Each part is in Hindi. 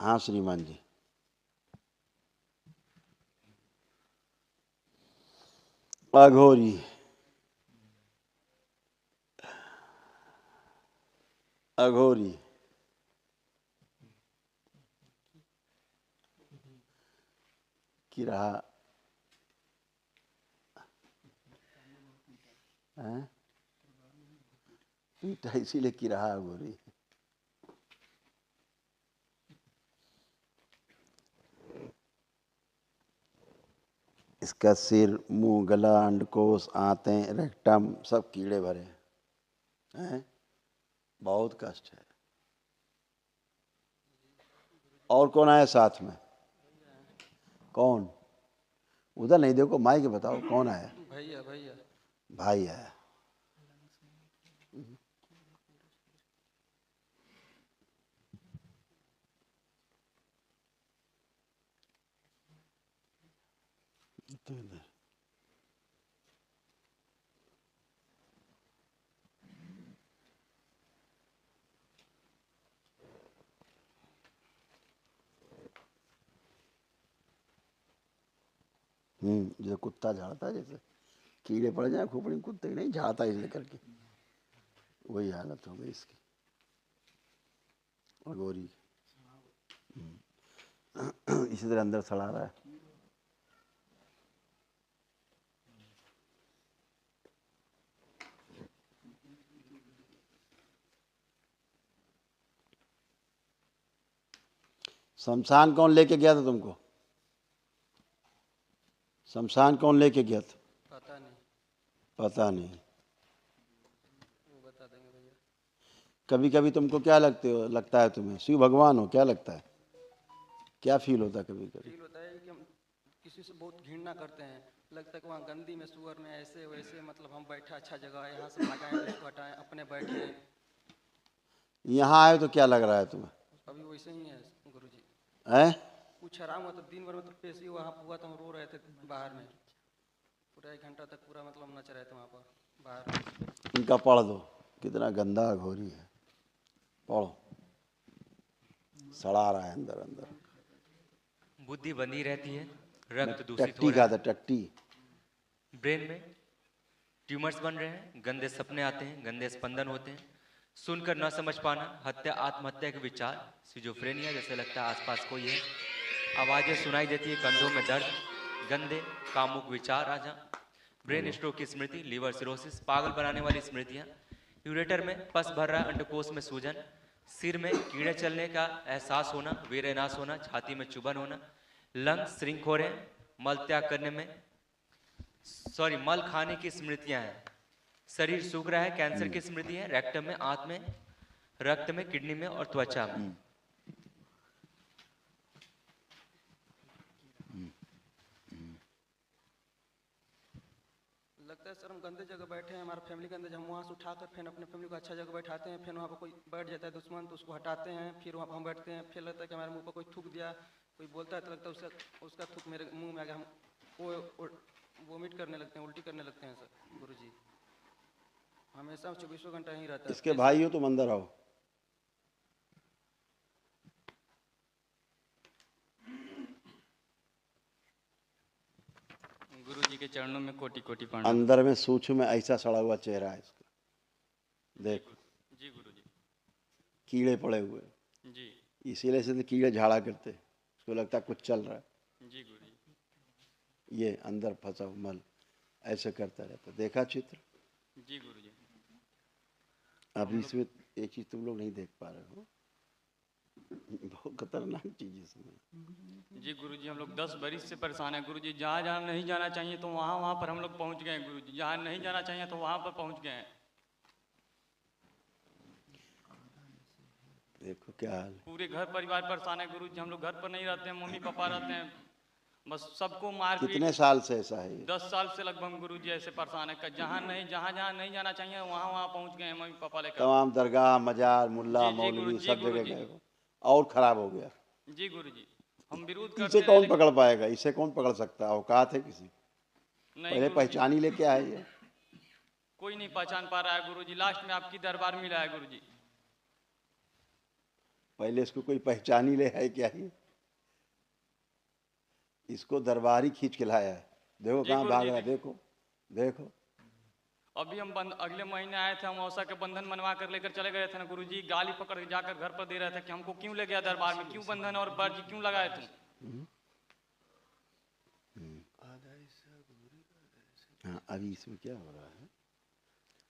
हाँ श्रीमान जी। अघोरी। अघोरी। किरहा है, पीटा इसीलिए किरहा अघोरी। इसका सिर, मुंह, गला, अंडकोश, आंतें, रेक्टम सब कीड़े भरे हैं। बहुत कष्ट है। और कौन आया साथ में? कौन? उधर नहीं देखो, माइक बताओ कौन आया? भैया भैया भाई आया। तो इधर जो कुत्ता झाड़ता है, जैसे कीड़े पड़ जाए खोपड़ी में, कुत्ते नहीं झाड़ता इसलिए करके, वही हालत हो गई इसकी। अघोरी इसी तरह अंदर सड़ा रहा है। शमशान कौन लेके गया था तुमको? शमशान कौन लेके गया था? पता नहीं, पता नहीं। वो बता देंगे भैया। कभी कभी तुमको क्या लगता है तुम्हें शिव भगवान हो? क्या लगता है, क्या फील होता है कभी कभी? फील होता है कि हम किसी से बहुत घृणा करते हैं, लगता है कि वहाँ गंदी में सुअर में ऐसे वैसे, मतलब हम बैठे अच्छा जगह है, यहाँ से भगाएं उसको हटाएं, अपने बैठे। यहाँ आए तो क्या लग रहा है तुम्हें? अभी वैसे ही है गुरुजी। हैं? कुछ आराम हुआ तो दिन भर में तो पेशी वहाँ हुआ तो हम रो रहे थे बाहर में, पूरा 1 घंटा तक पूरा मतलब नच रहे थे वहाँ पर बाहर में। इनका पढ़ दो, कितना गंदा अघोरी है। पढ़ो, सड़ा रहा है अंदर अंदर। बुद्धि बनी रहती है, रक्त दूषित हो टट्टी रहा का था, है, टट्टी। ब्रेन में ट्यूमर्स बन रहे हैं, गंदे सपने आते हैं, गंदे स्पंदन होते हैं, सुनकर न समझ पाना, हत्या आत्महत्या के विचार, सिजोफ्रेनिया जैसे लगता है आसपास कोई है, आवाजें सुनाई देती है, कंधों में दर्द, गंदे कामुक विचार आ जा, ब्रेन स्ट्रोक की स्मृति, लीवर सिरोसिस, पागल बनाने वाली स्मृतियां, यूरेटर में पस भर रहा, अंडकोश में सूजन, सिर में कीड़े चलने का एहसास होना, वीरनाश होना, छाती में चुभन होना, लंग श्रिंक हो रहे हैं, मल त्याग करने में मल खाने की स्मृतियां हैं, शरीर सूख रहा है, कैंसर की स्मृति है, रेक्टम में, आंत में, रक्त में, किडनी में और त्वचा में। लगता है सर हम गंदे जगह बैठे हैं, हमारा फैमिली गंदे, हम वहाँ से उठाकर फिर अपने फैमिली को अच्छा जगह बैठाते हैं, फिर वहाँ पर कोई बैठ जाता है दुश्मन तो उसको हटाते हैं, फिर वहाँ पर हम बैठते हैं, फिर लगता है कि हमारे मुंह पर कोई थूक दिया, कोई बोलता है तो लगता है उसका थूक मेरे मुंह में आ गया, हम वो वोमिट करने लगते हैं, उल्टी करने लगते हैं सर गुरुजी। हमेशा 24 घंटा यहीं रहता है। इसके भाई हो तुम, अंदर आओ। गुरुजी के चरणों में कोटि कोटि प्रणाम। अंदर में सूक्ष्म में ऐसा सड़ा हुआ चेहरा है इसका, देखो। जी गुरुजी। कीड़े पड़े हुए, जी इसीलिए से कीड़े झाड़ा करते, उसको लगता है कुछ चल रहा है। जी गुरुजी। ये अंदर फंसा मल ऐसे करता रहता, देखा चित्र? जी गुरुजी। अब इसमें एक चीज तुम लोग नहीं देख पा रहे हो, बहुत खतरनाक चीज इसमें। जी गुरुजी, हम लोग 10 बरिस से परेशान हैं गुरुजी, जहाँ जहाँ नहीं जाना चाहिए तो वहाँ वहाँ पर हम लोग पहुँच गए हैं गुरुजी, जहाँ नहीं जाना चाहिए तो वहाँ पर पहुँच गए हैं। देखो क्या हाल है। पूरे घर परिवार परेशान है गुरुजी, हम लोग घर पर नहीं रहते हैं, मम्मी पापा रहते हैं, बस सबको मार कितने पीट। साल से ऐसा है ये? 10 साल से लगभग गुरुजी ऐसे परेशान है, जहाँ जहाँ नहीं जाना चाहिए वहाँ वहाँ पहुँच गए हैं मम्मी पापा लेकर। तमाम दरगाह, मजार, मुल्ला, जी जी गुरु मौलवी जी सब जगह गुरुजी। गए हो और खराब हो गया। जी गुरुजी, हम विरोध इसे करते रहे कौन लेकिन पकड़ पाएगा? इसे कौन पकड़ सकता है? औकात है किसी? नहीं पहले गुरुजी, पहचान ही लेके आए ये। कोई नहीं पहचान पा रहा है गुरुजी, लास्ट में आपकी दरबार मिला है गुरुजी। पहले इसको कोई पहचान ही ले है क्या ही, इसको दरबारी खींच के लाया है। देखो जी कहाँ गुरुजी, भाग रहा है, देखो देखो। अभी हम अगले महीने आए थे, हम मौसा के बंधन बनवा कर लेकर चले गए थे ना गुरुजी, गाली पकड़ के जाकर घर पर दे रहे थे कि हमको क्यों ले गया दरबार में, क्यों बंधन और बाजी क्यों लगाए तुम। हाँ अभी इसमें क्या हो रहा है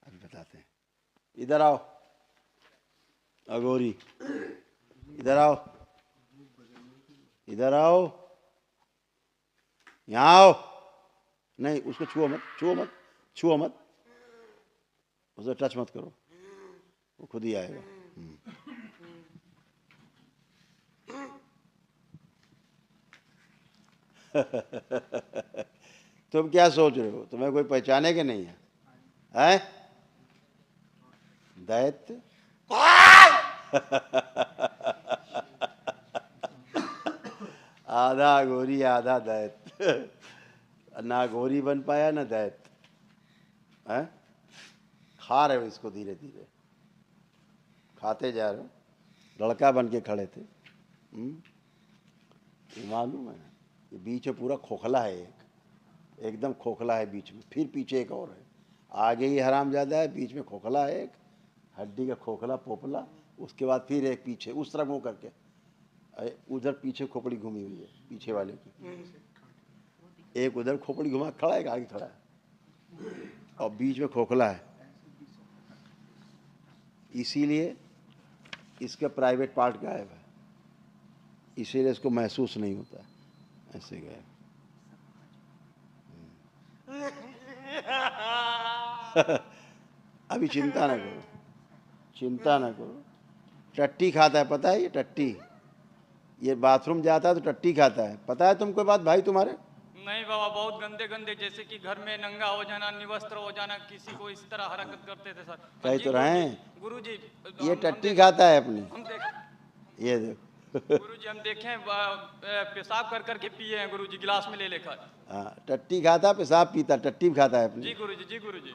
अभी बताते हैं। इधर आओ अघोरी, इधर आओ, इधर आओ, यहाँ आओ। नहीं उसको छुओ मत, छुओ मत, छुओ मत, उसे टच मत करो, वो खुद ही आएगा। तुम क्या सोच रहे हो, तुम्हें कोई पहचाने के नहीं है, हैं? दैत्य आधा घोरी आधा दैत्य, ना घोरी बन पाया ना दैत्य, हैं? खा रहे हो इसको, धीरे धीरे खाते जा रहे हो, लड़का बन के खड़े थे। ये मालूम है, ये बीच में पूरा खोखला है, एकदम खोखला है बीच में, फिर पीछे एक और है, आगे ही हरामजादा है, बीच में खोखला है एक, हड्डी का खोखला पोपला, उसके बाद फिर एक पीछे उस तरफ मुँह करके, उधर पीछे खोपड़ी घूमी हुई है पीछे वाले की, एक उधर खोपड़ी घुमा खड़ा है, आगे खड़ा है, और बीच में खोखला है। इसीलिए इसका प्राइवेट पार्ट गायब है, इसीलिए इसको महसूस नहीं होता, ऐसे गए। अभी चिंता ना करो, चिंता ना करो। टट्टी खाता है, पता है ये टट्टी, ये बाथरूम जाता है तो टट्टी खाता है, पता है तुमको बात भाई तुम्हारे? नहीं बाबा, बहुत गंदे गंदे, जैसे कि घर में नंगा हो जाना, निवस्त्र हो जाना, किसी को इस तरह हरकत करते थे सर। कहीं तो रहे हैं, गुरुजी ये टट्टी खाता है अपनी, हम देख, ये देखो। गुरुजी हम देखें पेशाब कर करके पिए हैं गुरुजी, गिलास में ले लेकर। हाँ टट्टी खाता, पेशाब पीता, टट्टी भी खाता है अपनी। जी गुरुजी, जी गुरुजी।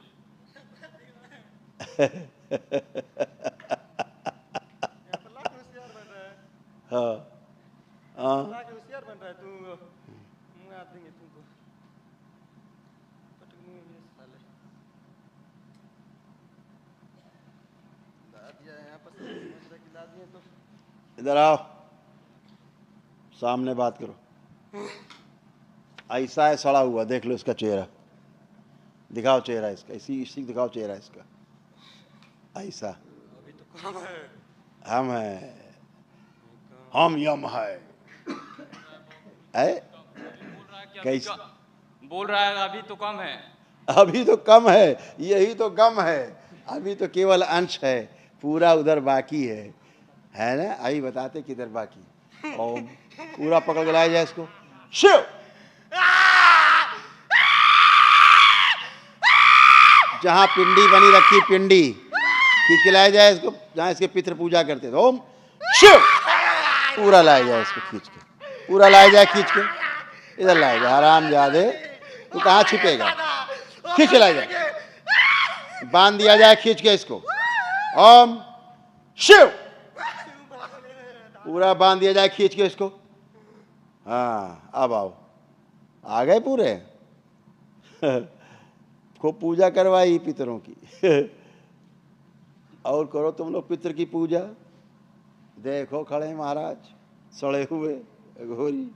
हाँ हाँ होशियार बन रहा है तू, मुंह आप देंगे तुमको, पटक मुंह ये साले ला दिया यहाँ पर, समझ रहा कि ला दिए तो। इधर आओ, सामने बात करो। ऐसा है सड़ा हुआ, देख लो इसका चेहरा, दिखाओ चेहरा इसका, इसी दिखाओ चेहरा इसका, ऐसा। अभी तो काम है, हम है, हम यम है, कैसे बोल रहा है अभी तो कम है, अभी तो कम है, यही तो गम है, अभी तो केवल अंश है, पूरा उधर बाकी है ना? अभी बताते किधर बाकी। और पूरा पकड़ के लाया जाए इसको, शिव जहां पिंडी बनी रखी, पिंडी खींच के लाया जाए इसको, जहां इसके पितृ पूजा करते थे, ओम शिव, पूरा लाया जाए इसको खींच के, पूरा लाया जाए खींच के, इधर लाया जाए। हरामजादे तू कहाँ छिपेगा, खींच के लाया जाए, बांध दिया जाए खींच के इसको, ओम शिव, पूरा बांध दिया जाए खींच के इसको। हाँ अब आओ, आ गए पूरे। खूब पूजा करवाई पितरों की। और करो तुम लोग पितर की पूजा, देखो खड़े महाराज सड़े हुए घोरी।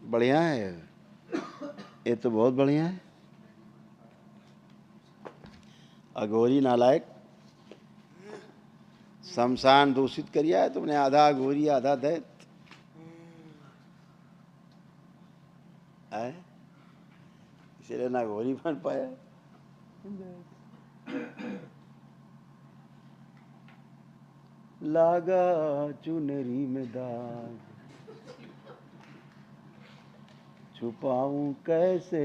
बढ़िया है ये तो, बहुत बढ़िया है। अघोरी नालायक, शमशान दूषित करिया है तुमने, आधा अघोरी आधा दैत्य है, इसलिए ना घोरी बन पाया। लागा चुनरी में दाग, छुपाऊं कैसे,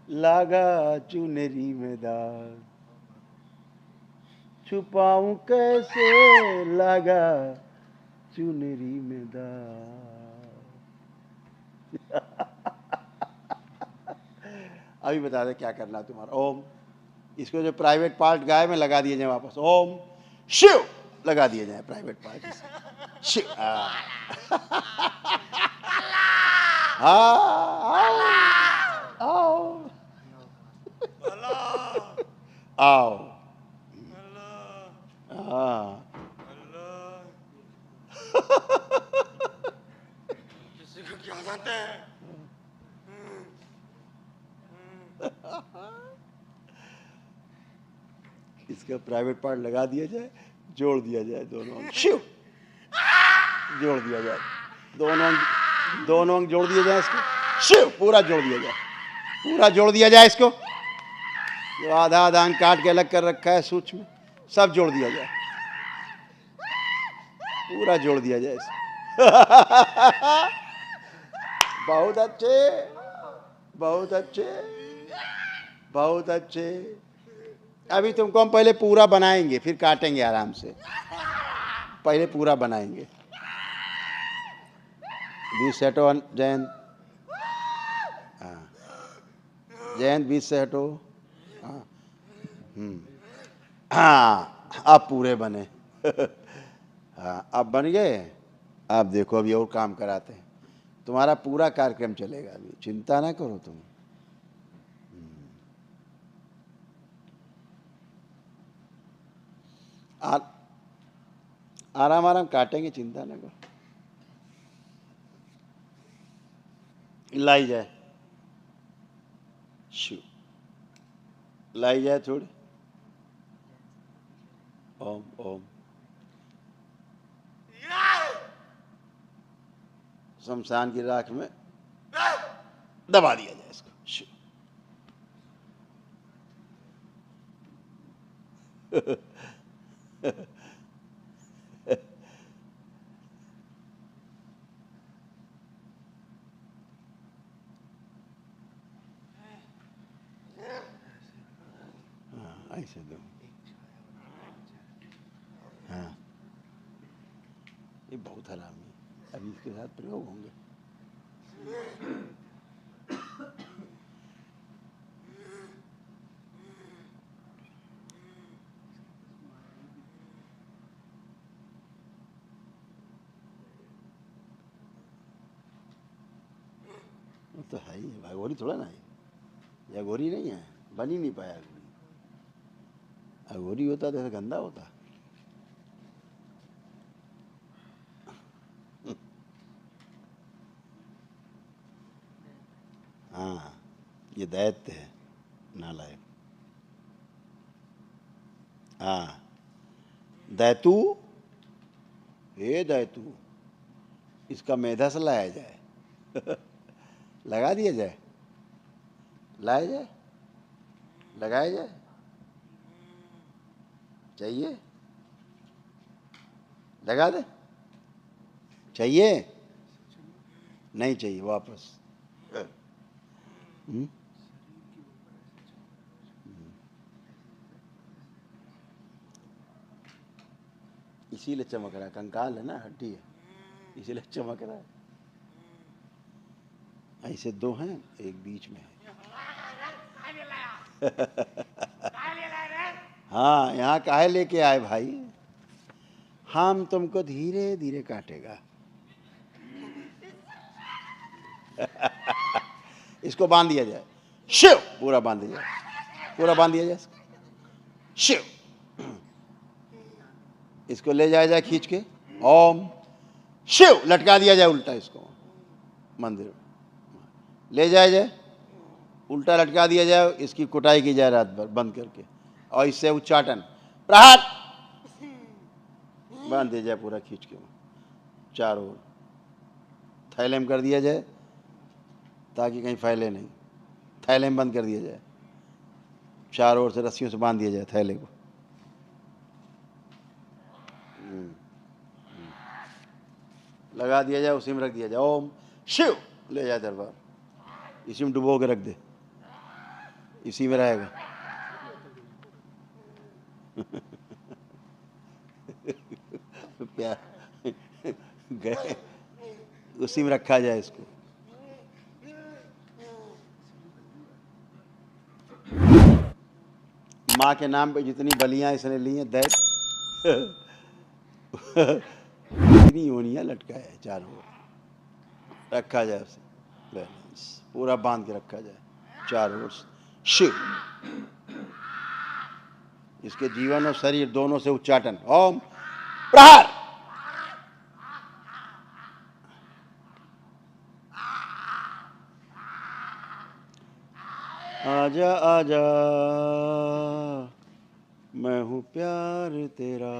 लागा चुनरी में दाग, छुपाऊं कैसे, लागा चुनरी में दाग। अभी बता दे क्या करना तुम्हारा। ओम इसको जो प्राइवेट पार्ट गाय में लगा दिए जाए वापस, ओम शिव लगा दिए जाए प्राइवेट पार्ट शिव। आओ आओ, हाँ किसी को क्या जानते हैं? इसका प्राइवेट पार्ट लगा दिया जाए, जोड़ दिया जाए दोनों अंग, शिव जोड़ दिया जाए, दोनों अंग जोड़ दिया जाए इसको, शिव पूरा जोड़ दिया जाए, पूरा जोड़ दिया जाए इसको, जो आधा आधा अंग काट के अलग कर रखा है सूक्ष्म, सब जोड़ दिया जाए, पूरा जोड़ दिया जाए इसको। बहुत अच्छे, बहुत अच्छे, बहुत अच्छे। अभी तुमको हम पहले पूरा बनाएंगे, फिर काटेंगे आराम से, पहले पूरा बनाएंगे। बीच से हटो जयंत, हाँ जयंत बीच से हटो, हाँ हाँ अब पूरे बने। हाँ अब बन गए। अब देखो अभी और काम कराते हैं, तुम्हारा पूरा कार्यक्रम चलेगा, अभी चिंता ना करो तुम। आराम आराम काटेंगे, चिंता ना करो। लाई जाए शिव, लाई जाए थोड़ी, ओम ओम, शमशान की राख में दबा दिया जाए इसको, शिव। हाँ ऐसे दो, हाँ ये बहुत हरामी है, अभी इसके साथ प्रयोग होंगे। वो तो है ही, अघोरी थोड़ा ना है, ये अघोरी नहीं है, बन ही नहीं पाया अघोरी। अघोरी होता तो ऐसा गंदा होता। हाँ ये दैत्य है, नालायक। हाँ दैतु, हे दैतु, इसका मेधा से लाया जाए। लगा दिया जाए, लाया जाए, लगाया जाए, चाहिए लगा दे, चाहिए नहीं चाहिए वापस। इसीलिए चमक रहा है, कंकाल है ना, हड्डी है, इसीलिए चमक रहा है। ऐसे दो हैं, एक बीच में है। हाँ यहाँ काहे लेके आए भाई, हम तुमको धीरे धीरे काटेगा। इसको बांध दिया जाए, शिव पूरा बांध दिया जाए, पूरा बांध दिया जाए शिव। इसको ले जाया जाए खींच के, ओम शिव लटका दिया जाए उल्टा, इसको मंदिर में ले जाया जाए, उल्टा लटका दिया जाए, इसकी कुटाई की जाए रात भर बंद करके, और इससे उच्चाटन प्रहार बांध दिया जाए पूरा खींच के, चारों ओर थैले में कर दिया जाए ताकि कहीं फैले नहीं, थैले में बंद कर दिया जाए, चारों ओर से रस्सियों से बांध दिया जाए थैले को। लगा दिया जाए, उसी में रख दिया जाए, ओम शिव ले जाए दरबार, इसी में डुबो के रख दे, इसी में रहेगा। प्यार गए, उसी में रखा जाए इसको। माँ के नाम पे जितनी बलियां इसने ली हैं दैत इतनी योनियाँ लटकाया है चारों ओर। रखा जाए उसे बैलेंस, पूरा बांध के रखा जाए चारों ओर। शिव, इसके जीवन और शरीर दोनों से उच्चाटन। ओम प्रहार। आजा आजा मैं हूँ प्यार तेरा,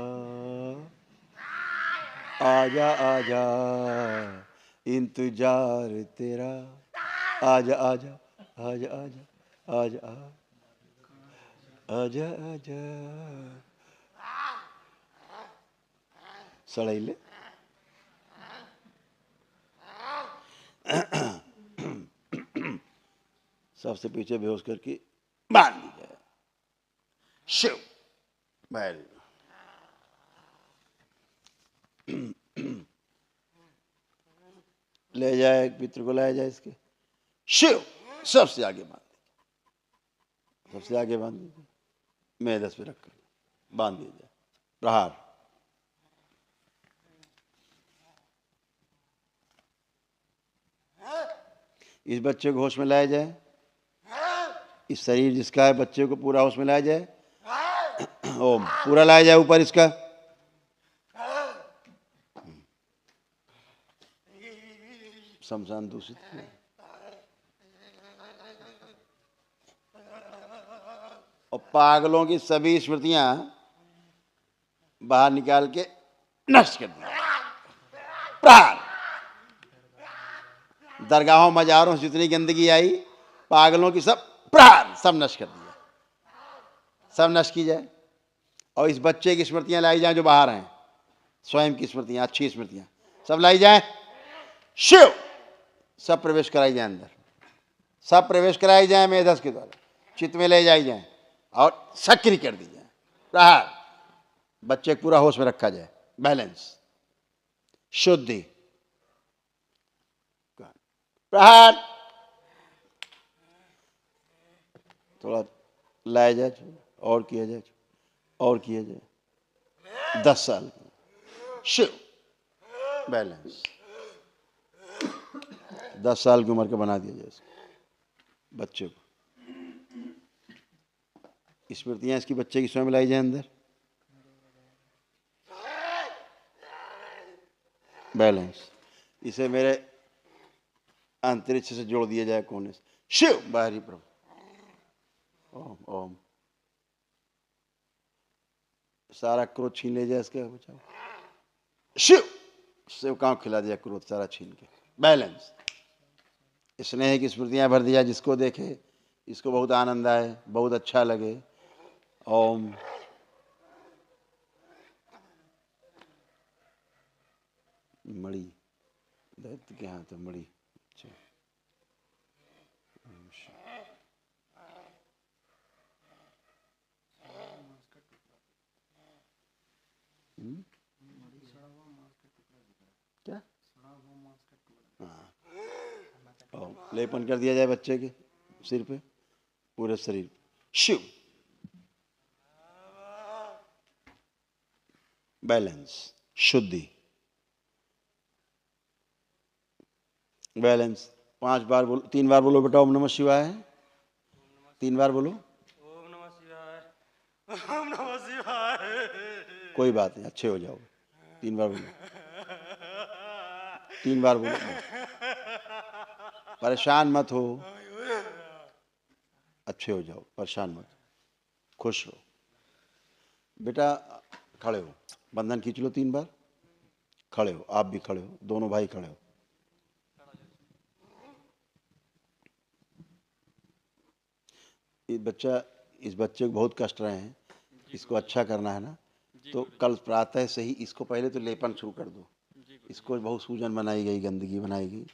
आजा आजा इंतजार तेरा, आजा आजा आजा आजा आजा आजा आजा। सड़ैले सबसे पीछे बेहोश करके बांध दी जाए। शिव बैल ले जाए, पितृ को लाया जाए इसके। शिव सबसे आगे बांध दीजिए, सबसे आगे बांध दीजिए, मेदस पे रखकर बांध दिया जाए। प्रहार। इस बच्चे को होश में लाया जाए, इस शरीर जिसका है बच्चे को पूरा होश में लाया जाए। ओम पूरा लाया जाए ऊपर इसका। शमशान दूषित और पागलों की सभी स्मृतियां बाहर निकाल के नष्ट कर दी। प्रहार। दरगाहों मजारों से जितनी गंदगी आई पागलों की सब प्रहार, सब नष्ट कर दिया, सब नष्ट की जाए। और इस बच्चे की स्मृतियां लाई जाए जो बाहर हैं, स्वयं की स्मृतियां, अच्छी स्मृतियां सब लाई जाए। शिव सब प्रवेश कराई जाए अंदर, सब प्रवेश कराई जाए मेधस के द्वारा, चित्त में ले जाई जाए और सक्रिय कर दी जाए। प्रहार। बच्चे को पूरा होश में रखा जाए, बैलेंस, शुद्धि। प्रहार। थोड़ा लाया जाए और किया जाए और किया जाए। 10 साल शिव बैलेंस, 10 साल की उम्र का बना दिया जाए बच्चे को। स्मृतियां इसकी बच्चे की स्वयं लाई जाए अंदर, बैलेंस। इसे मेरे अंतरिक्ष से जोड़ दिया जाए कोने से। शिव बाहरी प्रभु। ओम ओम। सारा क्रोध छीन ले जाए इसका, बचाओ। शिव सेवकाओं खिला दिया क्रोध सारा छीन के, बैलेंस। स्नेह की स्मृतियां भर दिया, जिसको देखे इसको बहुत आनंद आए, बहुत अच्छा लगे। ओम। मणि दैत्य के हाथ है मणि। अच्छा क्या? हाँ, लेपन कर दिया जाए बच्चे के सिर पे, पूरे शरीर। शिव बैलेंस, शुद्धि, बैलेंस। 5 बार बोलो, 3 बार बोलो बेटा ओम नमः शिवाय। 3 बार बोलो ओम नमः शिवाय, ओम नमः शिवाय। कोई बात नहीं, अच्छे हो जाओ। 3 बार बोलो, 3 बार बोलो। परेशान मत हो, अच्छे हो जाओ, परेशान मत, खुश हो। बेटा खड़े हो, बंधन खींच लो 3 बार। खड़े हो, आप भी खड़े हो, दोनों भाई खड़े हो। इस बच्चे को बहुत कष्ट रहे हैं, इसको अच्छा करना है ना, तो कल प्रातः से ही इसको पहले तो लेपन शुरू कर दो। इसको बहुत सूजन बनाई गई, गंदगी बनाई गई,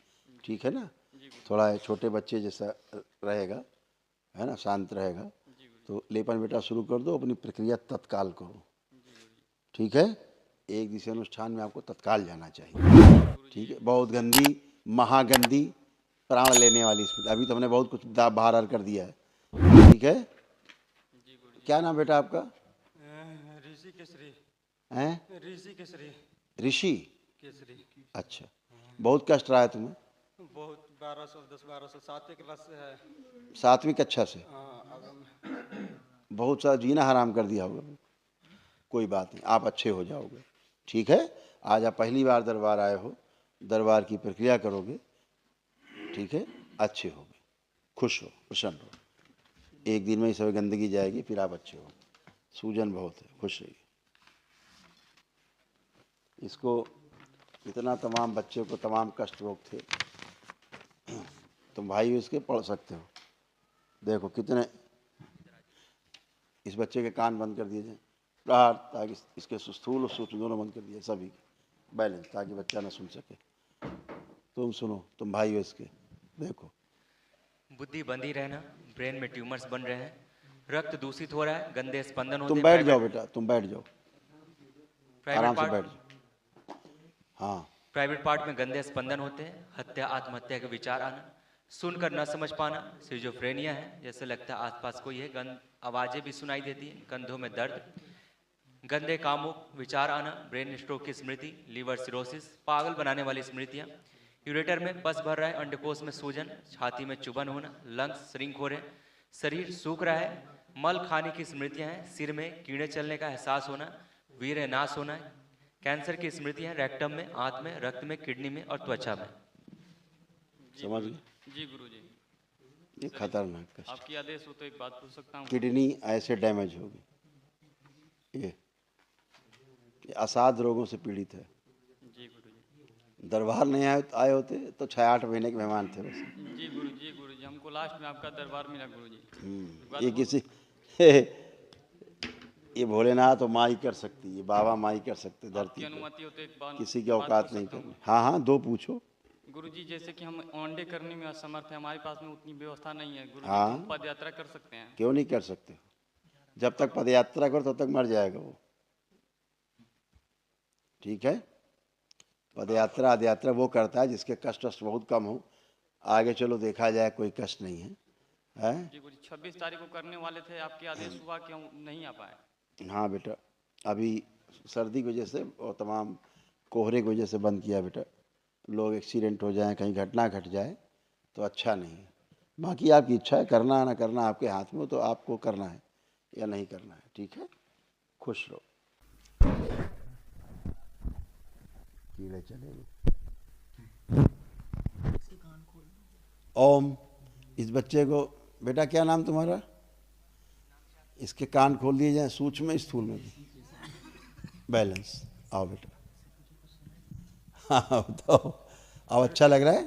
ठीक है ना। थोड़ा छोटे बच्चे जैसा रहेगा, है ना, शांत रहेगा। तो लेपन बेटा शुरू कर दो, अपनी प्रक्रिया तत्काल करो, ठीक है। 1 दिवसीय अनुष्ठान में आपको तत्काल जाना चाहिए, ठीक है। बहुत गंदी, महागंदी, प्राण लेने वाली स्मृति। अभी तो हमने बहुत कुछ बाहर कर दिया है, ठीक है। क्या नाम बेटा आपका? ऋषि केसरी। हैं? ऋषि केसरी। ऋषि? केसरी। अच्छा, बहुत कष्ट रहा है तुम्हें? बहुत 1200 7वीं क्लास से है। 7वीं कक्षा से? अब बहुत सारा जीना हराम कर दिया होगा। कोई बात नहीं, आप अच्छे हो जाओगे, ठीक है। आज आप पहली बार दरबार आए हो, दरबार की प्रक्रिया करोगे, ठीक है, अच्छे होगे, खुश हो, प्रसन्न हो। एक दिन में ही सब गंदगी जाएगी, फिर आप अच्छे हो। सूजन बहुत है, खुश रहिए। इसको इतना तमाम बच्चे को तमाम कष्ट रोग थे, तुम भाई इसके पढ़ सकते हो। देखो कितने, इस बच्चे के कान बंद कर दिए जाए प्रहार, ताकि इसके स्थूल और सूक्ष्म दोनों बंद कर दिए सभी के, बैलेंस, ताकि बच्चा ना सुन सके। तुम सुनो, तुम भाई हो इसके, देखो। बुद्धि बंदी रहना, ब्रेन में ट्यूमर्स बन रहे हैं, रक्त दूषित हो रहा है, गंदे स्पंदन होते तुम हैं। बैठ जाओ बेटा, तुम बैठ जाओ, आराम प्राइवेट से बैठ पार्ट, जाओ। हाँ, प्राइवेट पार्ट में गंदे स्पंदन होते हैं, हत्या आत्महत्या के विचार आना, सुनकर न समझ पाना, सिजोफ्रेनिया है, जैसे लगता है आसपास कोई है, गंद आवाजें भी सुनाई देती हैं, कंधों में दर्द, गंदे कामुक विचार आना, ब्रेन स्ट्रोक की स्मृति, लीवर सिरोसिस, पागल बनाने वाली स्मृतियां, यूरेटर में पस भर रहा है, अंडकोश में सूजन, छाती में चुभन होना, लंग्स श्रिंक हो रहे हैं, शरीर सूख रहा है, मल खाने की स्मृतियां हैं, सिर में कीड़े चलने का एहसास होना, वीर्य नाश होना, कैंसर की स्मृतियां, रेक्टम में, आंत में, रक्त में, किडनी में और त्वचा में। समझ गए? जी गुरुजी। ये खतरनाक कष्ट। आपकी आदेश हो तो एक बात पूछ सकता हूँ? किडनी ऐसे डैमेज होगी, ये असाध रोगों से पीड़ित है। जी गुरुजी। दरबार नहीं आए होते तो 6-8 महीने के मेहमान थे बस। जी गुरुजी, हमको लास्ट में आपका दरबार मिला गुरुजी। ये किसी ये भोलेनाथ और माई कर सकती, ये बाबा माई कर सकते धरती आपकी पे, अनुमति हो तो एक बात, किसी की बात औकात पूछ नहीं सकता हूँ? करनी। हाँ हाँ, दो पूछो। गुरुजी जैसे कि हम ऑनडे करने में असमर्थ है, हमारे पास में उतनी व्यवस्था नहीं है गुरुजी, हाँ। तो हम पद यात्रा कर सकते हैं? क्यों नहीं कर सकते? जब तक पद यात्रा करो तब तक मर जाएगा वो, ठीक है। पद यात्रा आद यात्रा वो करता है जिसके कष्ट बहुत कम हो। आगे चलो देखा जाए, कोई कष्ट नहीं है, हैं? जी गुरुजी, 26 तारीख को करने वाले थे, आपके आदेश हुआ कि हम नहीं आ पाए। हाँ बेटा, अभी सर्दी की वजह से और तमाम कोहरे की वजह से बंद किया बेटा। लोग एक्सीडेंट हो जाए, कहीं घटना घट जाए तो अच्छा नहीं है। बाकी आपकी इच्छा है, करना ना करना आपके हाथ में हो, तो आपको करना है या नहीं करना है, ठीक है। खुश रहो। कीड़े चलेंगे। ओम, इस बच्चे को, बेटा क्या नाम तुम्हारा? इसके कान खोल दिए जाए, सूक्ष्म स्थूल में भी बैलेंस। आओ बेटा, हाँ बताओ, अब अच्छा लग रहा है?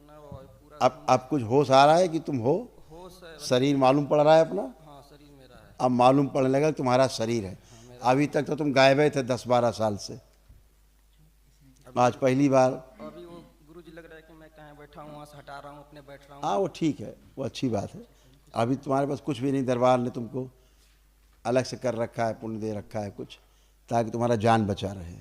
ना वो पूरा अब कुछ होश आ रहा है कि तुम हो? होश है। शरीर मालूम पड़ रहा है अपना? हाँ, शरीर मेरा है। अब मालूम पड़ने लगा कि तुम्हारा शरीर है। अभी तक तो तुम गायब थे 10-12 साल से, आज पहली बार। अभी वो गुरुजी लग रहा है कि मैं कहाँ बैठा हूँ, वहाँ से हटा रहा हूँ, अपने बैठ रहा हूँ। हाँ वो ठीक है, वो अच्छी बात है। अभी तुम्हारे पास कुछ भी नहीं, दरबार ने तुमको अलग से कर रखा है, पुण्य दे रखा है कुछ, ताकि तुम्हारा जान बचा रहे,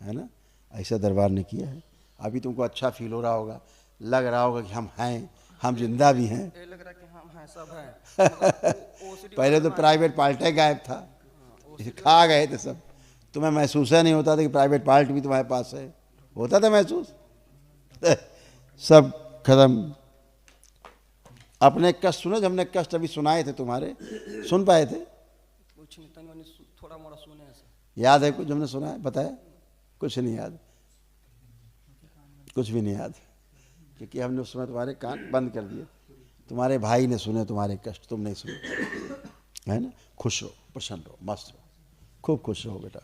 है ना। ऐसा दरबार ने किया है। अभी तुमको अच्छा फील हो रहा होगा, लग रहा होगा कि हम हैं, हम जिंदा भी हैं। ये लग रहा है कि हम हैं, सब हैं। पहले तो प्राइवेट पार्टी गायब था, इसे खा गए थे सब। तुम्हें महसूस नहीं होता था कि प्राइवेट पार्ट भी तुम्हारे पास है? होता था महसूस? सब खत्म। अपने कष्ट सुने, जब हमने कष्ट अभी सुनाए थे तुम्हारे, सुन पाए थे? कुछ नहीं, तनी थोड़ा मोड़ा सुने हैं। याद है कुछ हमने सुना है, बताया? कुछ नहीं याद, कुछ भी नहीं याद, क्योंकि हमने उस समय तुम्हारे कान बंद कर दिए। तुम्हारे भाई ने सुने तुम्हारे कष्ट, तुम नहीं सुने, है ना। खुश रहो, प्रसन्न रहो, मस्त रहो, खूब खुश रहो बेटा।